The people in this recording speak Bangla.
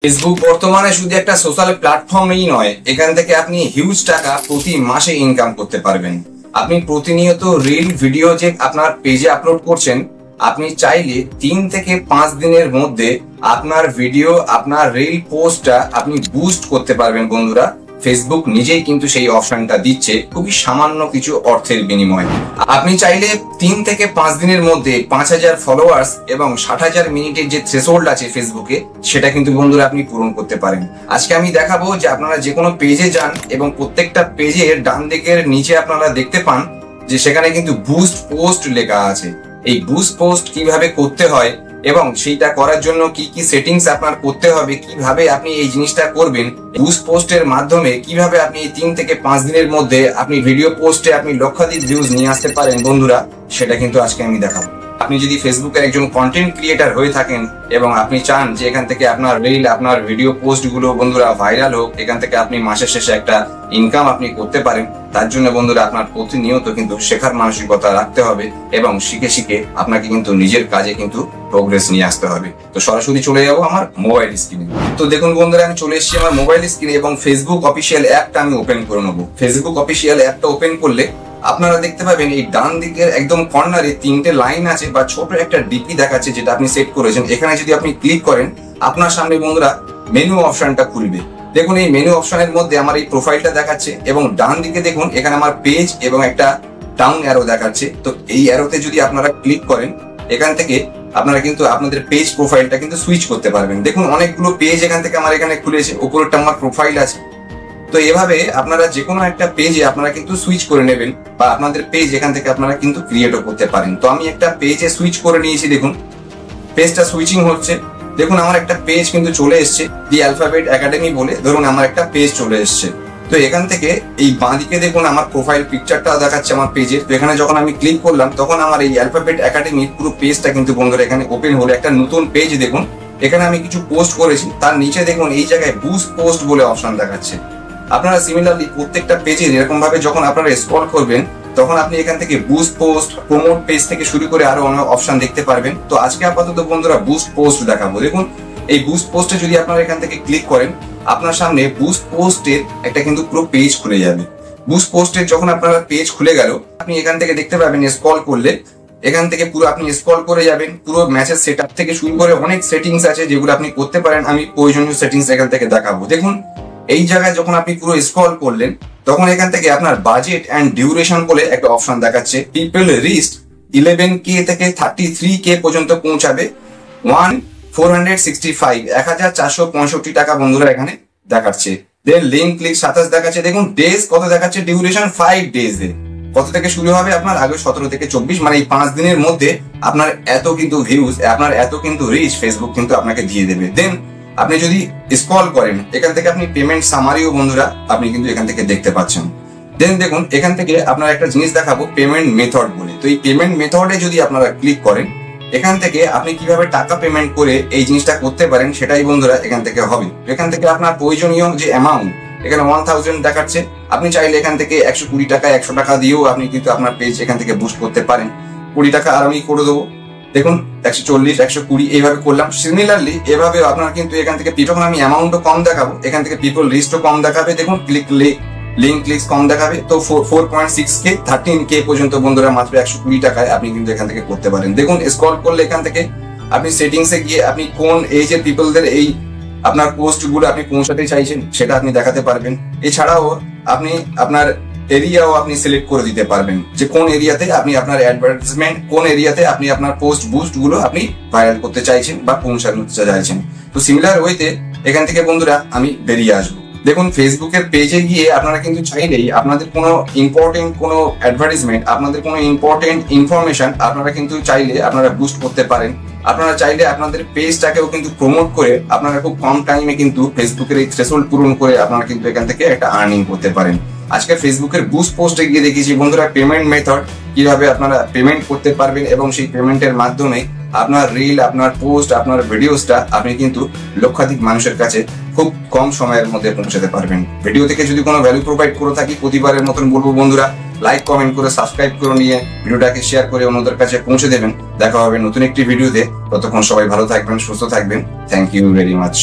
ফেসবুক বর্তমানে শুধু একটা সোশ্যাল প্ল্যাটফর্মই নয়, এখান থেকে আপনি হিউজ টাকা প্রতি মাসে ইনকাম করতে পারবেন। আপনি প্রতিনিয়ত রিল ভিডিও যে আপনার পেজে আপলোড করছেন, আপনি চাইলে 3 থেকে 5 দিনের মধ্যে আপনার ভিডিও, আপনার রিল পোস্টটা আপনি বুস্ট করতে পারবেন বন্ধুরা। ফেসবুক নিজেই কিন্তু সেই অপশনটা দিচ্ছে খুবই সামান্য কিছু অর্থের বিনিময়ে। আপনি চাইলে 3 থেকে 5 দিনের মধ্যে 5000 ফলোয়ার্স এবং 60,000 মিনিটের যে থ্রেশহোল্ড আছে ফেসবুকে, সেটা কিন্তু বন্ধুরা আপনি পূরণ করতে পারেন। আজকে আমি দেখাবো যে আপনারা যে কোনো পেজে যান এবং প্রত্যেকটা পেজের ডান দিকের নিচে আপনারা দেখতে পান যে সেখানে কিন্তু বুস্ট পোস্ট লেখা আছে। এই বুস্ট পোস্ট কিভাবে করতে হয় এবং সেইটা করার জন্য কি কি সেটিংস আপনার করতে হবে, কিভাবে আপনি এই জিনিসটা করবেন, বুস্ট পোস্টের মাধ্যমে কিভাবে আপনি এই 3 থেকে 5 দিনের মধ্যে আপনি ভিডিও পোস্টে আপনি লক্ষাধিক ভিউজ নিয়ে আসতে পারেন বন্ধুরা, সেটা কিন্তু আজকে আমি দেখাবো। আপনি যদি ফেসবুকের একজন কন্টেন্ট ক্রিয়েটার হয়ে থাকেন এবং আপনি চান যে এখান থেকে আপনার রিল, আপনার ভিডিও পোস্ট গুলো বন্ধুরা ভাইরাল হোক, এখান থেকে আপনি মাসের শেষে একটা ইনকাম আপনি করতে পারেন, তার জন্য বন্ধুরা আপনার প্রতিনিয়ত কিন্তু শেখার মানসিকতা রাখতে হবে এবং শিখে শিখে আপনাকে কিন্তু নিজের কাজে কিন্তু প্রোগ্রেস নিয়ে আসতে হবে। তো সরাসরি চলে যাবো আমার মোবাইল স্ক্রিনে। তো দেখুন বন্ধুরা, আমি চলে এসেছি আমার মোবাইল স্ক্রিনে এবং ফেসবুক অফিসিয়াল অ্যাপটা আমি ওপেন করে নেবো। ফেসবুক অফিসিয়াল অ্যাপটা ওপেন করলে আপনারা দেখতে পাবেন এই ডান দিকের একদম কর্নারে 3টে লাইন আছে বা ছোট একটা ডিপি দেখাচ্ছে, যেটা আপনি সেট করেছেন। এখানে যদি আপনি ক্লিক করেন, আপনার সামনে বন্ধুরা মেনু অপশনটা খুলবে। দেখুন এই মেনু অপশনের মধ্যে আমার এই প্রোফাইলটা দেখাচ্ছে এবং ডান দিকে দেখুন এখানে আমার পেজ এবং একটা ডাউন অ্যারো দেখাচ্ছে। তো এই অ্যারোতে যদি আপনারা ক্লিক করেন, এখান থেকে আপনারা কিন্তু আপনাদের পেজ প্রোফাইলটা কিন্তু সুইচ করতে পারবেন। দেখুন অনেকগুলো পেজ এখান থেকে আমার এখানে খুলেছে, উপরেরটা আমার প্রোফাইল আছে। তো এভাবে আপনারা যে কোনো একটা পেজে আপনারা কিন্তু সুইচ করে নেবেন বা আপনাদের পেজ এখান থেকে আপনারা কিন্তু ক্রিয়েটও করতে পারেন। তো আমি একটা পেজে সুইচ করে নিয়েছি, দেখুন পেজটা সুইচিং হচ্ছে। দেখুন আমার একটা পেজ কিন্তু চলে এসছে, দি অ্যালফাবেট একাডেমি বলে। ধরুন আমার একটা পেজ চলে এসছে। তো এখান থেকে এই বাঁদিকে দেখুন আমার প্রোফাইল পিকচারটা দেখাচ্ছে আমার পেজের। তো এখানে যখন আমি ক্লিক করলাম, তখন আমার এই অ্যালফাবেট একাডেমির পুরো পেজটা কিন্তু বন্ধুরা এখানে ওপেন হলো। একটা নতুন পেজ দেখুন, এখানে আমি কিছু পোস্ট করেছি, তার নিচে দেখুন এই জায়গায় বুস্ট পোস্ট বলে অপশন দেখাচ্ছে। আপনারা সিমিলারলি প্রত্যেকটা পেজে এরকম ভাবে যখন আপনারা স্ক্রল করবেন, তখন আপনি এখান থেকে বুস্ট পোস্ট, প্রমোট পেজ থেকে শুরু করে আরো অনেক অপশন দেখতে পারবেন। তো আজকে আপাতত বন্ধুরা বুস্ট পোস্ট দেখাবো। দেখুন এই বুস্ট পোস্টে যদি আপনারা এখান থেকে ক্লিক করেন, আপনার সামনে বুস্ট পোস্টের একটা কিন্তু পুরো পেজ খুলে যাবে। বুস্ট পোস্টের যখন আপনারা পেজ খুলে গেল, আপনি এখান থেকে দেখতে পাবেন স্ক্রল করলে এখান থেকে পুরো আপনি স্ক্রল করে যাবেন। পুরো ম্যাচের সেটআপ থেকে শুরু করে অনেক সেটিংস আছে যেগুলো আপনি করতে পারেন। আমি প্রয়োজনীয় সেটিংস এখান থেকে দেখাবো। দেখুন এই জায়গায় যখন আপনি পুরো স্ক্রল করলেন, তখন এখান থেকে আপনার বাজেট এন্ড ডিউরেশন বলে একটা অপশন দেখাচ্ছে। পিপল রিচড 11K থেকে 33K পর্যন্ত পৌঁছাবে 1465 টাকা বন্ধুরা এখানে দেখাচ্ছে। দেন লিঙ্ক ক্লিক 27 দেখাচ্ছে। দেখুন ডেজ কত দেখাচ্ছে, ডিউরেশন 5 ডেজ। কত থেকে শুরু হবে আপনার আগে 17 থেকে 24, মানে এই 5 দিনের মধ্যে আপনার এত কিন্তু ভিউজ, আপনার এত কিন্তু রিচ ফেসবুক কিন্তু আপনাকে দিয়ে দেবে। দেন আপনি যদি স্ক্রল করেন, এখান থেকে আপনি পেমেন্ট সামারিও বন্ধুরা আপনি কিন্তু এখান থেকে দেখতে পাচ্ছেন। দেন দেখুন এখান থেকে আপনার একটা জিনিস দেখাবো, পেমেন্ট মেথড বলে। তো এই পেমেন্ট মেথডে যদি আপনারা ক্লিক করেন, এখান থেকে আপনি কিভাবে টাকা পেমেন্ট করে এই জিনিসটা করতে পারেন সেটাই বন্ধুরা এখান থেকে হবে। এখান থেকে আপনার প্রয়োজনীয় যে অ্যামাউন্ট এখানে 1000 দেখাচ্ছে। আপনি চাইলে এখান থেকে 120 টাকা 100 টাকা দিয়েও আপনি কিন্তু আপনার পেজ এখান থেকে বুস্ট করতে পারেন। 20 টাকা আর আমি করে দেবো। দেখুন 140 120 এইভাবে করলাম। সিমিলারলি এভাবে আপনার কিন্তু এখান থেকে যখন আমি অ্যামাউন্টও কম দেখাবো, এখান থেকে পিপল লিস্টও কম দেখাবে। দেখুন লিঙ্ক ক্লিক কম দেখাবে। তো 4.6K 13K পর্যন্ত বন্ধুরা মাত্র 120 টাকায় আপনি কিন্তু এখান থেকে করতে পারেন। দেখুন স্ক্রল করলে এখান থেকে আপনি সেটিংসে গিয়ে আপনি কোন এজের পিপলদের এই আপনার পোস্ট গুলো আপনি পৌঁছাতে চাইছেন সেটা আপনি দেখাতে পারবেন। এছাড়াও আপনি আপনার এরিয়াও আপনি সিলেক্ট করে দিতে পারবেন যে কোন এরিয়াতে আপনি আপনার অ্যাডভার্টাইজমেন্ট, কোন এরিয়াতে আপনি আপনার পোস্ট বুস্ট গুলো আপনি ভাইরাল করতে চাইছেন বা পৌঁছাতে চাইছেন। তো সিমিলার ওয়েতে এখান থেকে বন্ধুরা আমি বেরিয়ে আসবো। দেখুন ফেসবুকের পেজে গিয়ে আপনারা কিন্তু চাইলেই আপনাদের কোনো ইম্পর্টেন্ট কোনো অ্যাডভার্টাইজমেন্ট, আপনাদের কোনো ইম্পর্টেন্ট ইনফরমেশন আপনারা কিন্তু চাইলে আপনারা বুস্ট করতে পারেন। আপনারা চাইলে আপনাদের পেজটাকেও কিন্তু প্রমোট করে আপনারা খুব কম টাইমে কিন্তু ফেসবুকের এই থ্রেশহোল্ড পূরণ করে আপনারা কিন্তু এখান থেকে একটা আর্নিং করতে পারেন। আজকে ফেসবুকের বুস্ট পোস্টে গিয়ে দেখিয়েছি বন্ধুরা পেমেন্ট মেথড, কিভাবে আপনারা পেমেন্ট করতে পারবেন এবং সেই পেমেন্টের মাধ্যমে আপনার রিল, আপনার পোস্ট, আপনার ভিডিওসটা আপনি কিন্তু লক্ষাধিক মানুষের কাছে খুব কম সময়ের মধ্যে পৌঁছাতে পারবেন। ভিডিও থেকে যদি কোনো ভ্যালু প্রোভাইড করে থাকি, প্রতিবারের মতন বলবো বন্ধুরা লাইক কমেন্ট করে সাবস্ক্রাইব করে নিয়ে ভিডিওটাকে শেয়ার করে অন্যদের কাছে পৌঁছে দেবেন। দেখা হবে নতুন একটি ভিডিওতে। ততক্ষণ সবাই ভালো থাকবেন, সুস্থ থাকবেন। Thank you very much.